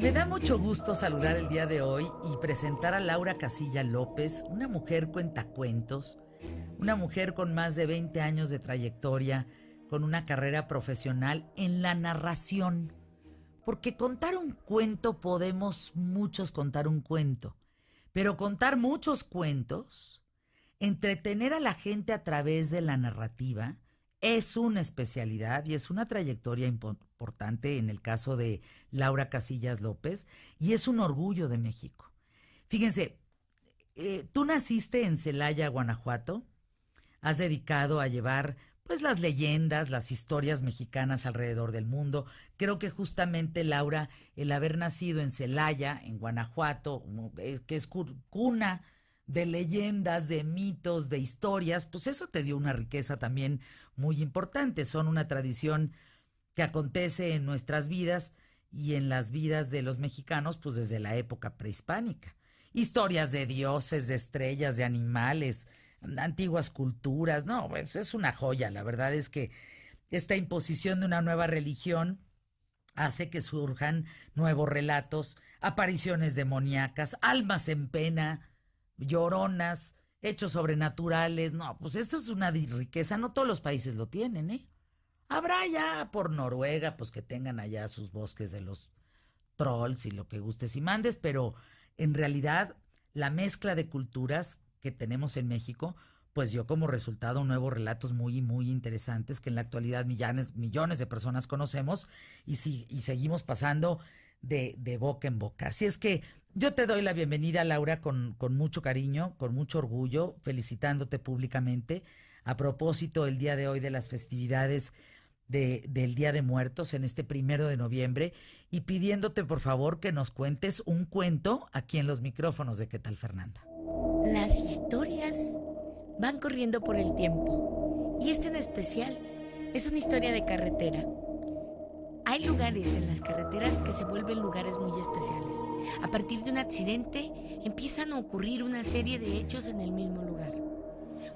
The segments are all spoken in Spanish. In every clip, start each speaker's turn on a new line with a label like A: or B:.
A: Me da mucho gusto saludar el día de hoy y presentar a Laura Casilla López, una mujer cuentacuentos, una mujer con más de 20 años de trayectoria, con una carrera profesional en la narración. Porque contar un cuento podemos muchos contar un cuento, pero contar muchos cuentos, entretener a la gente a través de la narrativa, es una especialidad y es una trayectoria importante en el caso de Laura Casillas López y es un orgullo de México. Fíjense, tú naciste en Celaya, Guanajuato, has dedicado a llevar pues las leyendas, las historias mexicanas alrededor del mundo. Creo que justamente, Laura, el haber nacido en Celaya, en Guanajuato, que es cuna de leyendas, de mitos, de historias, pues eso te dio una riqueza también muy importante. Son una tradición que acontece en nuestras vidas y en las vidas de los mexicanos, pues desde la época prehispánica. Historias de dioses, de estrellas, de animales, antiguas culturas, no, pues es una joya. La verdad es que esta imposición de una nueva religión hace que surjan nuevos relatos, apariciones demoníacas, almas en pena, lloronas, hechos sobrenaturales. No, pues eso es una riqueza, no todos los países lo tienen, ¿eh? Habrá ya por Noruega, pues que tengan allá sus bosques de los trolls y lo que gustes y mandes, pero en realidad la mezcla de culturas que tenemos en México, pues dio como resultado nuevos relatos muy, muy interesantes que en la actualidad millones de personas conocemos y seguimos pasando de boca en boca. Así es que yo te doy la bienvenida, Laura, con mucho cariño, con mucho orgullo, felicitándote públicamente a propósito el día de hoy de las festividades del Día de Muertos en este 1 de noviembre y pidiéndote por favor que nos cuentes un cuento aquí en los micrófonos de ¿Qué tal, Fernanda?
B: Las historias van corriendo por el tiempo y esta en especial es una historia de carretera. Hay lugares en las carreteras que se vuelven lugares muy especiales. A partir de un accidente empiezan a ocurrir una serie de hechos en el mismo lugar.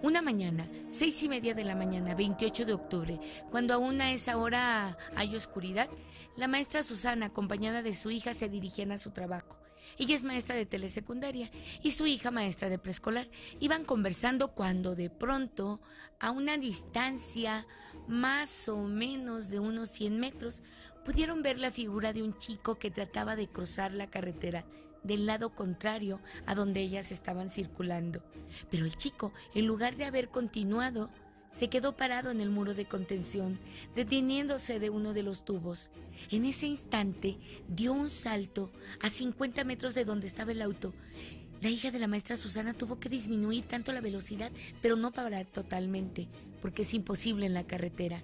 B: Una mañana, 6:30 de la mañana, 28 de octubre, cuando aún a esa hora hay oscuridad, la maestra Susana, acompañada de su hija, se dirigían a su trabajo. Ella es maestra de telesecundaria y su hija maestra de preescolar. Iban conversando cuando de pronto, a una distancia más o menos de unos 100 metros, pudieron ver la figura de un chico que trataba de cruzar la carretera del lado contrario a donde ellas estaban circulando. Pero el chico, en lugar de haber continuado, se quedó parado en el muro de contención, deteniéndose de uno de los tubos. En ese instante dio un salto a 50 metros de donde estaba el auto. La hija de la maestra Susana tuvo que disminuir tanto la velocidad, pero no parar totalmente, porque es imposible en la carretera.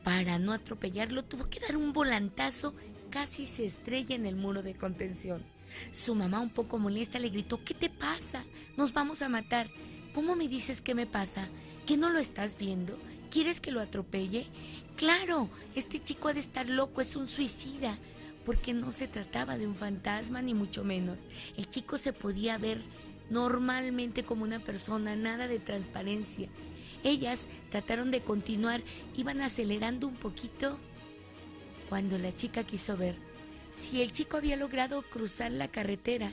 B: Para no atropellarlo, tuvo que dar un volantazo, casi se estrella en el muro de contención. Su mamá, un poco molesta, le gritó: ¿qué te pasa? Nos vamos a matar. ¿Cómo me dices qué me pasa? ¿Que no lo estás viendo? ¿Quieres que lo atropelle? Claro, este chico ha de estar loco, es un suicida. Porque no se trataba de un fantasma, ni mucho menos. El chico se podía ver normalmente como una persona, nada de transparencia. Ellas trataron de continuar, iban acelerando un poquito, cuando la chica quiso ver si el chico había logrado cruzar la carretera.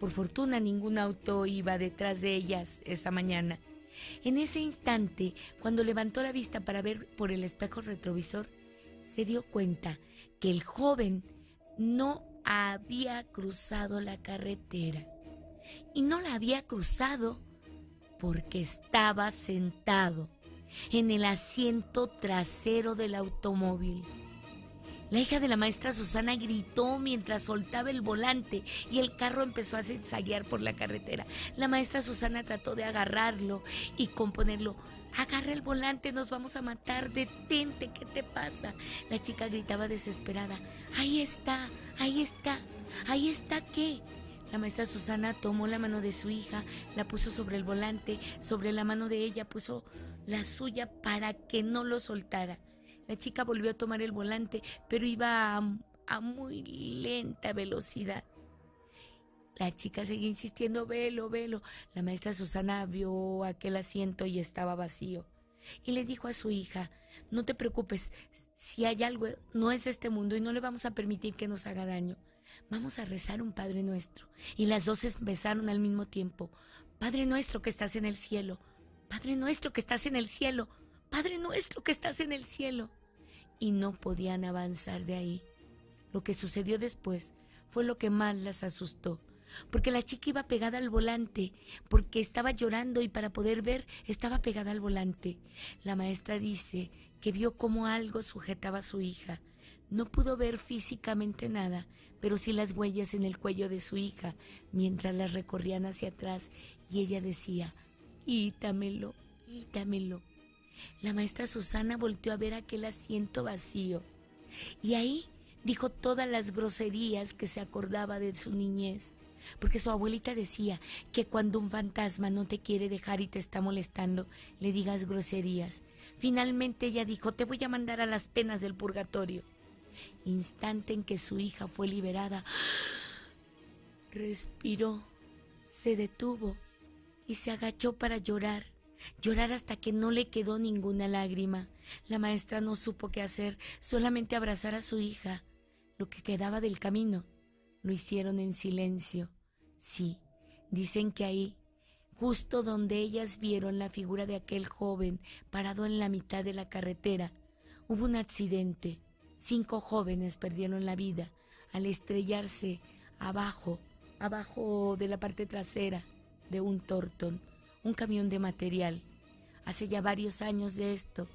B: Por fortuna, ningún auto iba detrás de ellas esa mañana. En ese instante, cuando levantó la vista para ver por el espejo retrovisor, se dio cuenta que el joven no había cruzado la carretera. Y no la había cruzado porque estaba sentado en el asiento trasero del automóvil. La hija de la maestra Susana gritó mientras soltaba el volante y el carro empezó a zigzaguear por la carretera. La maestra Susana trató de agarrarlo y componerlo. Agarra el volante, nos vamos a matar, detente, ¿qué te pasa? La chica gritaba desesperada. Ahí está, ahí está, ahí está, ¿qué? La maestra Susana tomó la mano de su hija, la puso sobre el volante, sobre la mano de ella puso la suya para que no lo soltara. La chica volvió a tomar el volante, pero iba a muy lenta velocidad. La chica seguía insistiendo: velo, velo. La maestra Susana vio aquel asiento y estaba vacío. Y le dijo a su hija: no te preocupes, si hay algo, no es de este mundo y no le vamos a permitir que nos haga daño. vamos a rezar un Padre Nuestro. Y las dos empezaron al mismo tiempo. Padre nuestro que estás en el cielo, Padre nuestro que estás en el cielo, Padre nuestro que estás en el cielo. Y no podían avanzar de ahí. Lo que sucedió después fue lo que más las asustó, porque la chica iba pegada al volante, porque estaba llorando y para poder ver estaba pegada al volante. La maestra dice que vio cómo algo sujetaba a su hija. No pudo ver físicamente nada, pero sí las huellas en el cuello de su hija, mientras las recorrían hacia atrás, y ella decía, quítamelo, quítamelo. La maestra Susana volteó a ver aquel asiento vacío, y ahí dijo todas las groserías que se acordaba de su niñez, porque su abuelita decía que cuando un fantasma no te quiere dejar y te está molestando, le digas groserías. Finalmente ella dijo, te voy a mandar a las penas del purgatorio. Instante en que su hija fue liberada, respiró, se detuvo y se agachó para llorar hasta que no le quedó ninguna lágrima. La maestra no supo qué hacer, solamente abrazar a su hija. Lo que quedaba del camino lo hicieron en silencio. Sí, dicen que ahí, justo donde ellas vieron la figura de aquel joven parado en la mitad de la carretera, hubo un accidente. 5 jóvenes perdieron la vida al estrellarse abajo de la parte trasera de un Torton, un camión de material. Hace ya varios años de esto,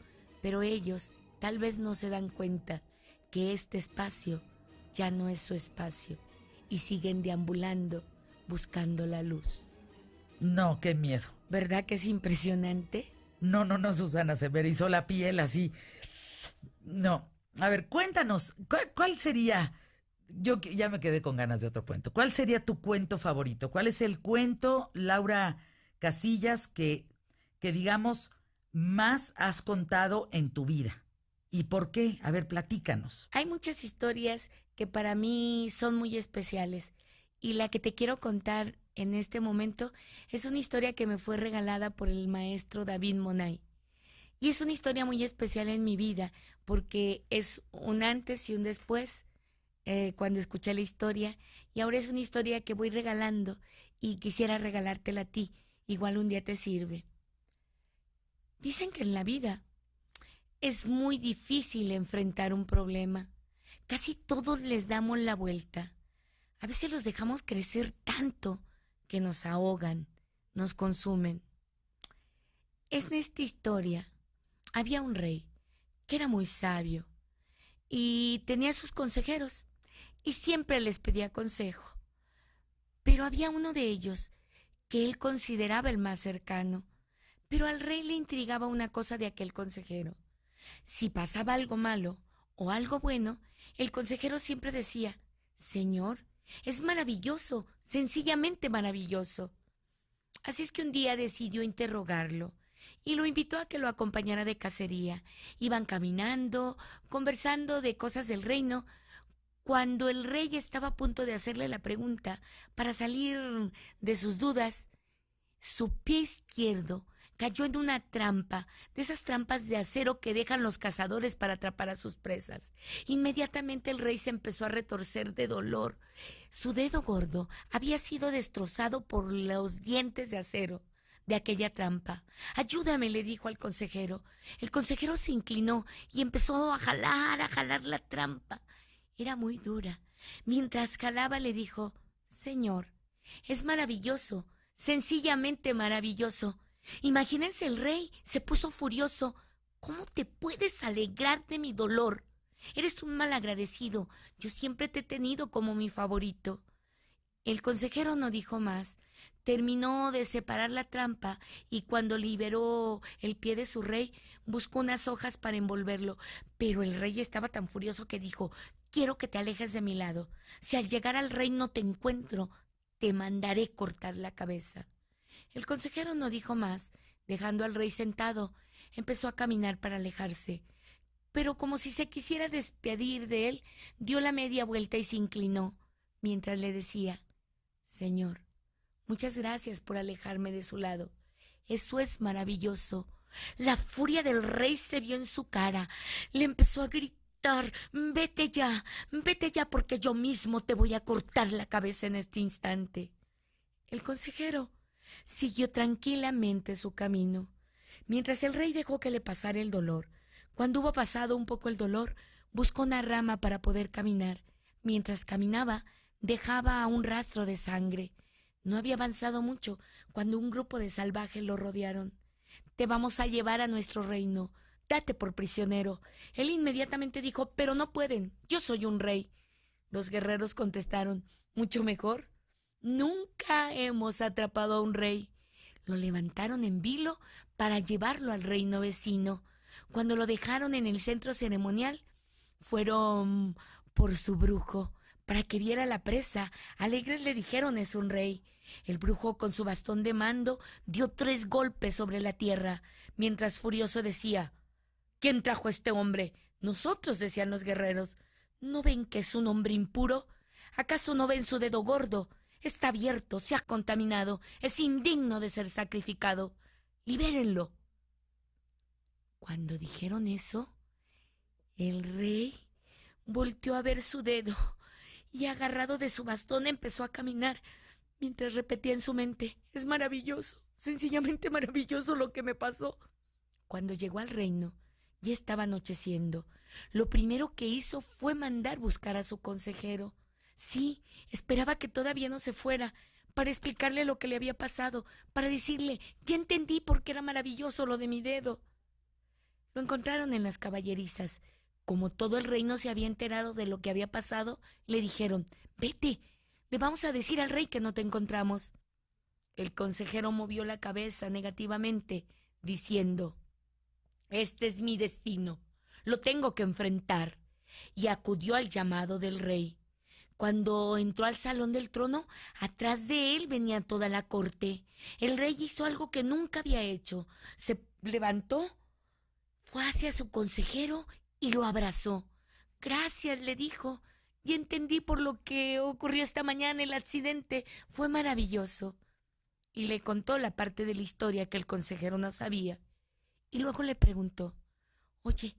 B: pero ellos tal vez no se dan cuenta que este espacio ya no es su espacio y siguen deambulando buscando la luz.
A: No, qué miedo.
B: ¿Verdad que es impresionante?
A: No, Susana, se me erizó la piel así. No. A ver, cuéntanos, ¿cuál sería? Yo ya me quedé con ganas de otro cuento. ¿Cuál sería tu cuento favorito? ¿Cuál es el cuento, Laura Casillas, que digamos, más has contado en tu vida? ¿Y por qué? A ver, platícanos.
B: Hay muchas historias que para mí son muy especiales. Y la que te quiero contar en este momento es una historia que me fue regalada por el maestro David Monay. Y es una historia muy especial en mi vida porque es un antes y un después cuando escuché la historia, y ahora es una historia que voy regalando y quisiera regalártela a ti, igual un día te sirve. Dicen que en la vida es muy difícil enfrentar un problema. Casi todos les damos la vuelta. A veces los dejamos crecer tanto que nos ahogan, nos consumen. En esta historia había un rey que era muy sabio y tenía sus consejeros y siempre les pedía consejo. Pero había uno de ellos que él consideraba el más cercano, pero al rey le intrigaba una cosa de aquel consejero. Si pasaba algo malo o algo bueno, el consejero siempre decía, Señor, es maravilloso, sencillamente maravilloso. Así es que un día decidió interrogarlo y lo invitó a que lo acompañara de cacería. Iban caminando, conversando de cosas del reino, cuando el rey estaba a punto de hacerle la pregunta para salir de sus dudas. Su pie izquierdo cayó en una trampa, de esas trampas de acero que dejan los cazadores para atrapar a sus presas. Inmediatamente el rey se empezó a retorcer de dolor. Su dedo gordo había sido destrozado por los dientes de acero de aquella trampa. Ayúdame, le dijo al consejero. El consejero se inclinó y empezó a jalar la trampa. Era muy dura. Mientras jalaba le dijo, Señor, es maravilloso, sencillamente maravilloso. Imagínense, el rey se puso furioso. ¿Cómo te puedes alegrar de mi dolor? Eres un malagradecido. Yo siempre te he tenido como mi favorito. El consejero no dijo más. Terminó de separar la trampa y cuando liberó el pie de su rey, buscó unas hojas para envolverlo. Pero el rey estaba tan furioso que dijo, quiero que te alejes de mi lado. Si al llegar al rey no te encuentro, te mandaré cortar la cabeza. El consejero no dijo más. Dejando al rey sentado, empezó a caminar para alejarse. Pero como si se quisiera despedir de él, dio la media vuelta y se inclinó, mientras le decía, Señor, muchas gracias por alejarme de su lado. Eso es maravilloso. La furia del rey se vio en su cara. Le empezó a gritar matar. Vete ya porque yo mismo te voy a cortar la cabeza en este instante. El consejero siguió tranquilamente su camino, mientras el rey dejó que le pasara el dolor. Cuando hubo pasado un poco el dolor, buscó una rama para poder caminar. Mientras caminaba, dejaba un rastro de sangre. No había avanzado mucho cuando un grupo de salvajes lo rodearon. Te vamos a llevar a nuestro reino. Date por prisionero. Él inmediatamente dijo, pero no pueden, yo soy un rey. Los guerreros contestaron, mucho mejor. Nunca hemos atrapado a un rey. Lo levantaron en vilo para llevarlo al reino vecino. Cuando lo dejaron en el centro ceremonial, fueron por su brujo para que viera la presa. Alegres le dijeron, es un rey. El brujo con su bastón de mando dio 3 golpes sobre la tierra, mientras furioso decía, ¿quién trajo a este hombre? Nosotros, decían los guerreros. ¿No ven que es un hombre impuro? ¿Acaso no ven su dedo gordo? Está abierto, se ha contaminado, es indigno de ser sacrificado. Libérenlo. Cuando dijeron eso, el rey volteó a ver su dedo y agarrado de su bastón empezó a caminar, mientras repetía en su mente, es maravilloso, sencillamente maravilloso lo que me pasó. Cuando llegó al reino, ya estaba anocheciendo. Lo primero que hizo fue mandar buscar a su consejero. Sí, esperaba que todavía no se fuera, para explicarle lo que le había pasado, para decirle, ya entendí por qué era maravilloso lo de mi dedo. Lo encontraron en las caballerizas. Como todo el reino se había enterado de lo que había pasado, le dijeron, vete, le vamos a decir al rey que no te encontramos. El consejero movió la cabeza negativamente, diciendo, este es mi destino, lo tengo que enfrentar, y acudió al llamado del rey. Cuando entró al salón del trono, atrás de él venía toda la corte. El rey hizo algo que nunca había hecho. Se levantó, fue hacia su consejero y lo abrazó. Gracias, le dijo. Ya entendí por lo que ocurrió esta mañana el accidente. Fue maravilloso. Y le contó la parte de la historia que el consejero no sabía. Y luego le preguntó, oye,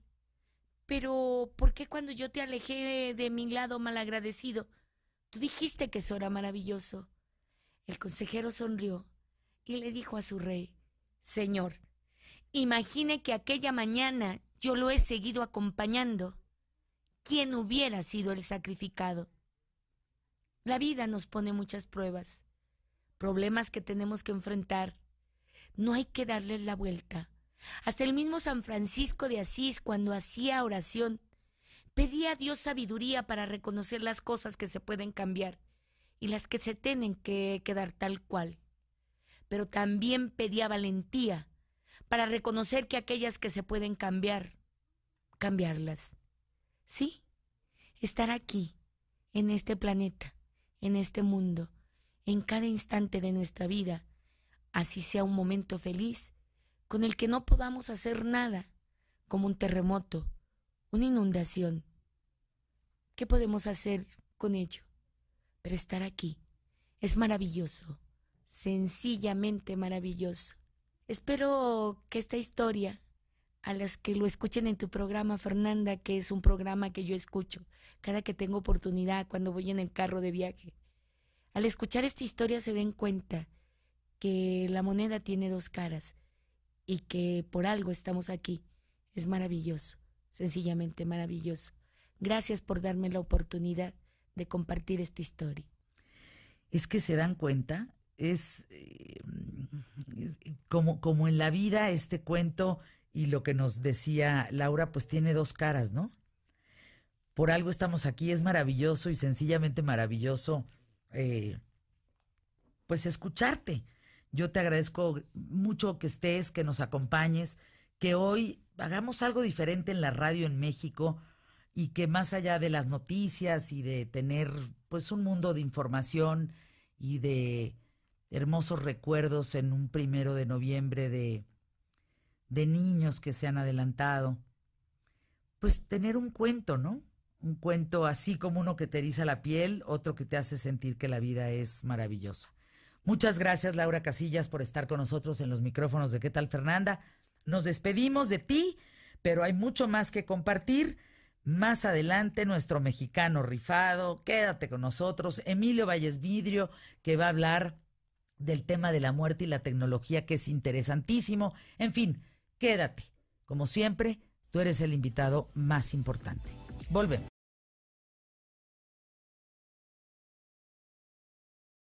B: pero ¿por qué cuando yo te alejé de mi lado malagradecido, tú dijiste que eso era maravilloso? El consejero sonrió y le dijo a su rey, señor, imagine que aquella mañana yo lo he seguido acompañando. ¿Quién hubiera sido el sacrificado? La vida nos pone muchas pruebas, problemas que tenemos que enfrentar. No hay que darles la vuelta. Hasta el mismo San Francisco de Asís, cuando hacía oración, pedía a Dios sabiduría para reconocer las cosas que se pueden cambiar y las que se tienen que quedar tal cual. Pero también pedía valentía para reconocer que aquellas que se pueden cambiar, cambiarlas. Sí, estar aquí, en este planeta, en este mundo, en cada instante de nuestra vida, así sea un momento feliz, con el que no podamos hacer nada, como un terremoto, una inundación. ¿Qué podemos hacer con ello? Pero estar aquí es maravilloso, sencillamente maravilloso. Espero que esta historia, a las que lo escuchen en tu programa, Fernanda, que es un programa que yo escucho cada que tengo oportunidad cuando voy en el carro de viaje, al escuchar esta historia se den cuenta que la moneda tiene 2 caras, y que por algo estamos aquí. Es maravilloso, sencillamente maravilloso. Gracias por darme la oportunidad de compartir esta historia.
A: Es que se dan cuenta, es como en la vida este cuento y lo que nos decía Laura, pues tiene 2 caras, ¿no? Por algo estamos aquí, es maravilloso y sencillamente maravilloso, pues escucharte. Yo te agradezco mucho que estés, que nos acompañes, que hoy hagamos algo diferente en la radio en México y que más allá de las noticias y de tener pues un mundo de información y de hermosos recuerdos en un 1 de noviembre de niños que se han adelantado, pues tener un cuento, ¿no? Un cuento así como uno que te eriza la piel, otro que te hace sentir que la vida es maravillosa. Muchas gracias, Laura Casillas, por estar con nosotros en los micrófonos de ¿Qué tal, Fernanda? Nos despedimos de ti, pero hay mucho más que compartir. Más adelante, nuestro mexicano rifado, quédate con nosotros, Emilio Valles Vidrio, que va a hablar del tema de la muerte y la tecnología, que es interesantísimo. En fin, quédate. Como siempre, tú eres el invitado más importante. Volvemos.